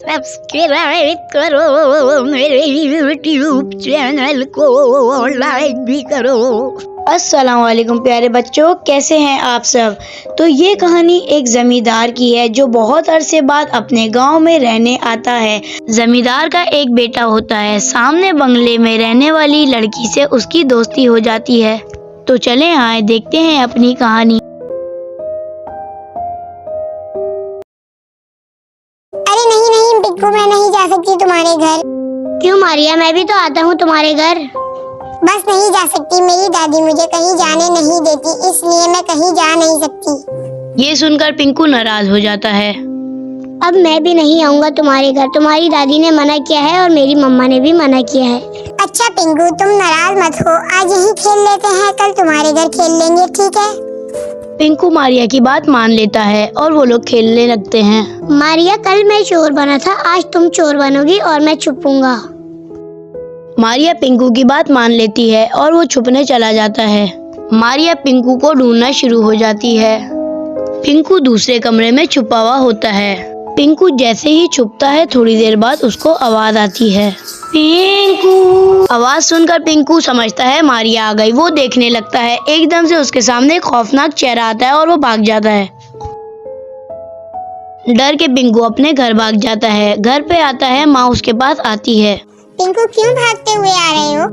Subscribe करो मेरे YouTube channel को, लाइक भी करो। अस्सलाम वालेकुम प्यारे बच्चों, कैसे हैं आप सब। तो ये कहानी एक जमींदार की है जो बहुत अरसे बाद अपने गांव में रहने आता है। जमींदार का एक बेटा होता है। सामने बंगले में रहने वाली लड़की से उसकी दोस्ती हो जाती है। तो चलें आए देखते हैं अपनी कहानी। अरे नहीं नहीं पिंकू, मैं नहीं जा सकती तुम्हारे घर। क्यों मारिया, मैं भी तो आता हूँ तुम्हारे घर। बस नहीं जा सकती, मेरी दादी मुझे कहीं जाने नहीं देती, इसलिए मैं कहीं जा नहीं सकती। ये सुनकर पिंकू नाराज हो जाता है। अब मैं भी नहीं आऊँगा तुम्हारे घर। तुम्हारी दादी ने मना किया है और मेरी मम्मा ने भी मना किया है। अच्छा पिंकू, तुम नाराज मत हो, आज यहीं खेल लेते हैं, कल तुम्हारे घर खेल लेंगे, ठीक है। पिंकू मारिया की बात मान लेता है और वो लोग खेलने लगते हैं। मारिया, कल मैं चोर बना था, आज तुम चोर बनोगी और मैं छुपूंगा। मारिया पिंकू की बात मान लेती है और वो छुपने चला जाता है। मारिया पिंकू को ढूंढना शुरू हो जाती है। पिंकू दूसरे कमरे में छुपा हुआ होता है। पिंकू जैसे ही छुपता है, थोड़ी देर बाद उसको आवाज आती है, पिंकू। आवाज सुनकर पिंकू समझता है मारिया आ गई। वो देखने लगता है, एकदम से उसके सामने एक खौफनाक चेहरा आता है और वो भाग जाता है। डर के पिंकू अपने घर भाग जाता है। घर पे आता है, माँ उसके पास आती है। पिंकू क्यों भागते हुए आ रहे हो?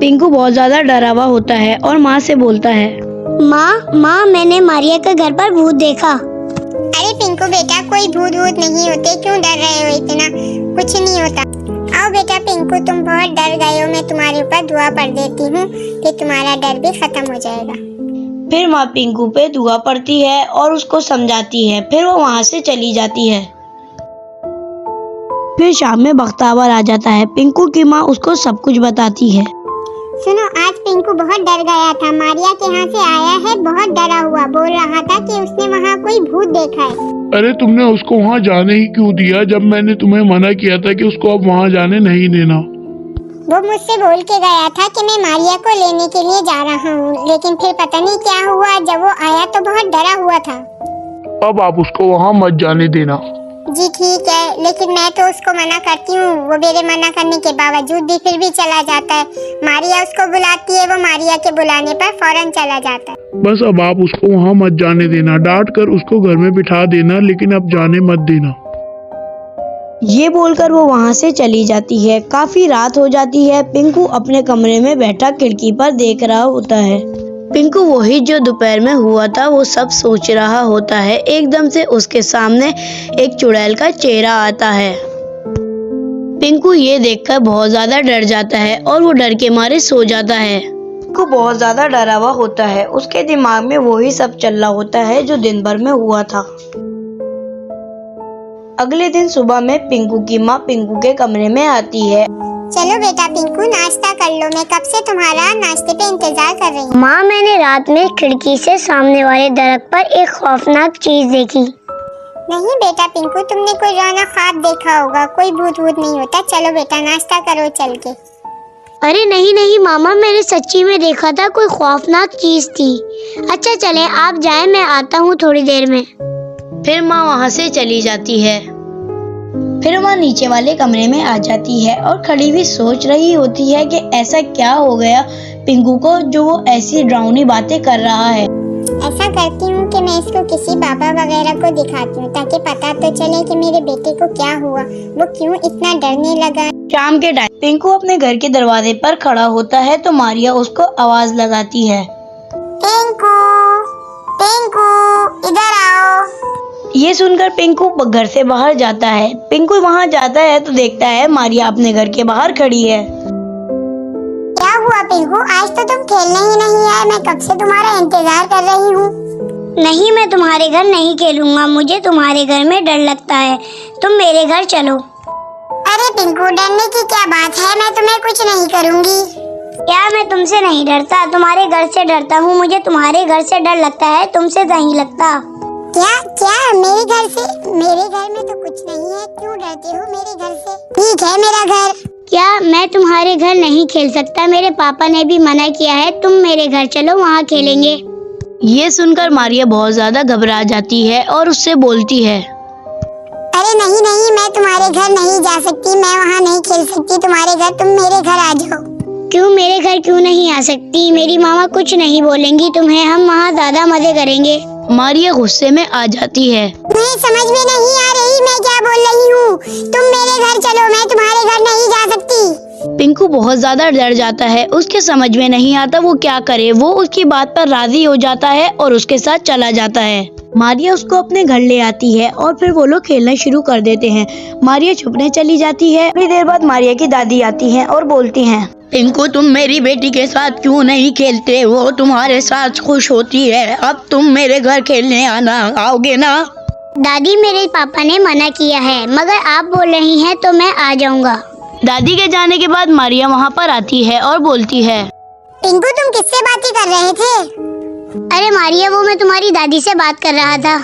पिंकू बहुत ज्यादा डरा हुआ होता है और माँ से बोलता है, माँ, मैंने मारिया के घर पर भूत देखा। अरे पिंकू बेटा, कोई भूत नहीं होते, क्यों डर रहे हो इतना, कुछ नहीं होता। आओ बेटा पिंकू, तुम बहुत डर गए हो, मैं तुम्हारे ऊपर दुआ पढ़ देती हूँ, फिर तुम्हारा डर भी खत्म हो जाएगा। फिर माँ पिंकू पे दुआ पड़ती है और उसको समझाती है। फिर वो वहाँ से चली जाती है। फिर शाम में बख्तावर आ जाता है। पिंकू की माँ उसको सब कुछ बताती है। सुनो, आज पिंकू बहुत डर गया था, मारिया के यहाँ से आया है, बहुत डरा हुआ, बोल रहा था कि उसने वहाँ कोई भूत देखा है। अरे तुमने उसको वहाँ जाने ही क्यों दिया, जब मैंने तुम्हें मना किया था कि उसको अब वहाँ जाने नहीं देना। वो मुझसे बोल के गया था कि मैं मारिया को लेने के लिए जा रहा हूँ, लेकिन फिर पता नहीं क्या हुआ, जब वो आया तो बहुत डरा हुआ था। अब आप उसको वहाँ मत जाने देना। जी ठीक है, लेकिन मैं तो उसको मना करती हूँ, वो मेरे मना करने के बावजूद भी फिर भी चला जाता है। मारिया उसको बुलाती है, वो मारिया के बुलाने पर फौरन चला जाता है। बस अब आप उसको वहाँ मत जाने देना, डांट कर उसको घर में बिठा देना, लेकिन अब जाने मत देना। ये बोलकर वो वहाँ से चली जाती है। काफी रात हो जाती है। पिंकू अपने कमरे में बैठा खिड़की पर देख रहा होता है। पिंकू वही जो दोपहर में हुआ था वो सब सोच रहा होता है। एकदम से उसके सामने एक चुड़ैल का चेहरा आता है। पिंकू ये देखकर बहुत ज्यादा डर जाता है और वो डर के मारे सो जाता है। पिंकू बहुत ज्यादा डरा हुआ होता है। उसके दिमाग में वही सब चल रहा होता है जो दिन भर में हुआ था। अगले दिन सुबह में पिंकू की माँ पिंकू के कमरे में आती है। चलो बेटा पिंकू, नाश्ता कर लो, मैं कब से तुम्हारा नाश्ते पे इंतजार कर रही हूँ। माँ, मैंने रात में खिड़की से सामने वाले दरख्त पर एक खौफनाक चीज देखी। नहीं बेटा पिंकू, तुमने कोई रोना ख्वाब देखा होगा, कोई भूत नहीं होता। चलो बेटा नाश्ता करो चल के। अरे नहीं मामा, मैंने सच्ची में देखा था, कोई खौफनाक चीज थी। अच्छा चले आप जाएं, मैं आता हूँ थोड़ी देर में। फिर माँ वहाँ से चली जाती है। फिर वह नीचे वाले कमरे में आ जाती है और खड़ी हुई सोच रही होती है कि ऐसा क्या हो गया पिंकू को जो वो ऐसी डरावनी बातें कर रहा है। ऐसा करती हूँ कि मैं इसको किसी बाबा वगैरह को दिखाती हूँ, ताकि पता तो चले कि मेरे बेटे को क्या हुआ, वो क्यों इतना डरने लगा। शाम के टाइम पिंकू अपने घर के दरवाजे पर खड़ा होता है तो मारिया उसको आवाज लगाती है, पिंकू, पिंकू, इधर आओ। ये सुनकर पिंकू घर से बाहर जाता है। पिंकू वहाँ जाता है तो देखता है मारिया अपने घर के बाहर खड़ी है। क्या हुआ पिंकू, आज तो तुम खेलने ही नहीं आए, मैं कब से तुम्हारा इंतजार कर रही हूँ। नहीं, मैं तुम्हारे घर नहीं खेलूंगा, मुझे तुम्हारे घर में डर लगता है, तुम मेरे घर चलो। अरे पिंकू, डरने की क्या बात है, मैं तुम्हें कुछ नहीं करूँगी। क्या मैं तुमसे नहीं डरता, तुम्हारे घर से डरता हूँ, मुझे तुम्हारे घर से डर लगता है, तुमसे नहीं लगता। क्या मेरे घर से? मेरे घर में तो कुछ नहीं है, क्यों डरते हो मेरे घर से? ठीक है मेरा घर। क्या मैं तुम्हारे घर नहीं खेल सकता, मेरे पापा ने भी मना किया है, तुम मेरे घर चलो, वहाँ खेलेंगे। ये सुनकर मारिया बहुत ज्यादा घबरा जाती है और उससे बोलती है, अरे नहीं नहीं, मैं तुम्हारे घर नहीं जा सकती, मैं वहाँ नहीं खेल सकती तुम्हारे घर, तुम मेरे घर आ जाओ। क्यों मेरे घर क्यों नहीं आ सकती? मेरी मामा कुछ नहीं बोलेंगी तुम्हें, हम वहाँ ज्यादा मजे करेंगे। मारिया गुस्से में आ जाती है। मुझे समझ में नहीं आ रही मैं क्या बोल रही हूँ, तुम मेरे घर चलो, मैं तुम्हारे घर नहीं जा सकती। पिंकू बहुत ज्यादा डर जाता है, उसके समझ में नहीं आता वो क्या करे। वो उसकी बात पर राजी हो जाता है और उसके साथ चला जाता है। मारिया उसको अपने घर ले आती है और फिर वो लोग खेलना शुरू कर देते हैं। मारिया छुपने चली जाती है। थोड़ी देर बाद मारिया की दादी आती हैं और बोलती हैं, पिंकू तुम मेरी बेटी के साथ क्यों नहीं खेलते? वो तुम्हारे साथ खुश होती है, अब तुम मेरे घर खेलने आना, आओगे ना? दादी मेरे पापा ने मना किया है, मगर आप बोल रही हैं तो मैं आ जाऊंगा। दादी के जाने के बाद मारिया वहाँ पर आती है और बोलती है, पिंकू तुम किससे बातें कर रहे थे? अरे मारिया, वो मैं तुम्हारी दादी से बात कर रहा था।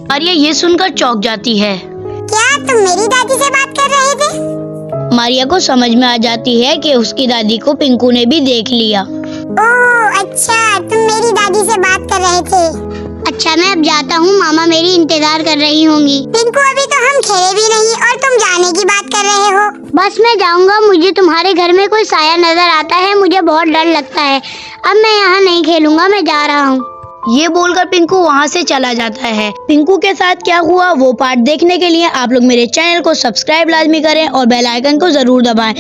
मारिया ये सुनकर चौंक जाती है। क्या तुम मेरी दादी से बात कर रहे थे? मारिया को समझ में आ जाती है कि उसकी दादी को पिंकू ने भी देख लिया। ओह अच्छा, तुम मेरी दादी से बात कर रहे थे। अच्छा मैं अब जाता हूँ, मामा मेरी इंतजार कर रही होंगी। पिंकू अभी तो हम खेले भी नहीं और तुम जाने की बात कर रहे हो। बस मैं जाऊंगा, मुझे तुम्हारे घर में कोई साया नजर आता है, मुझे बहुत डर लगता है। अब मैं यहाँ नहीं खेलूंगा, मैं जा रहा हूँ। ये बोलकर पिंकू वहाँ से चला जाता है। पिंकू के साथ क्या हुआ वो पार्ट देखने के लिए आप लोग मेरे चैनल को सब्सक्राइब लाजमी करें और बेल आइकन को जरूर दबाएं।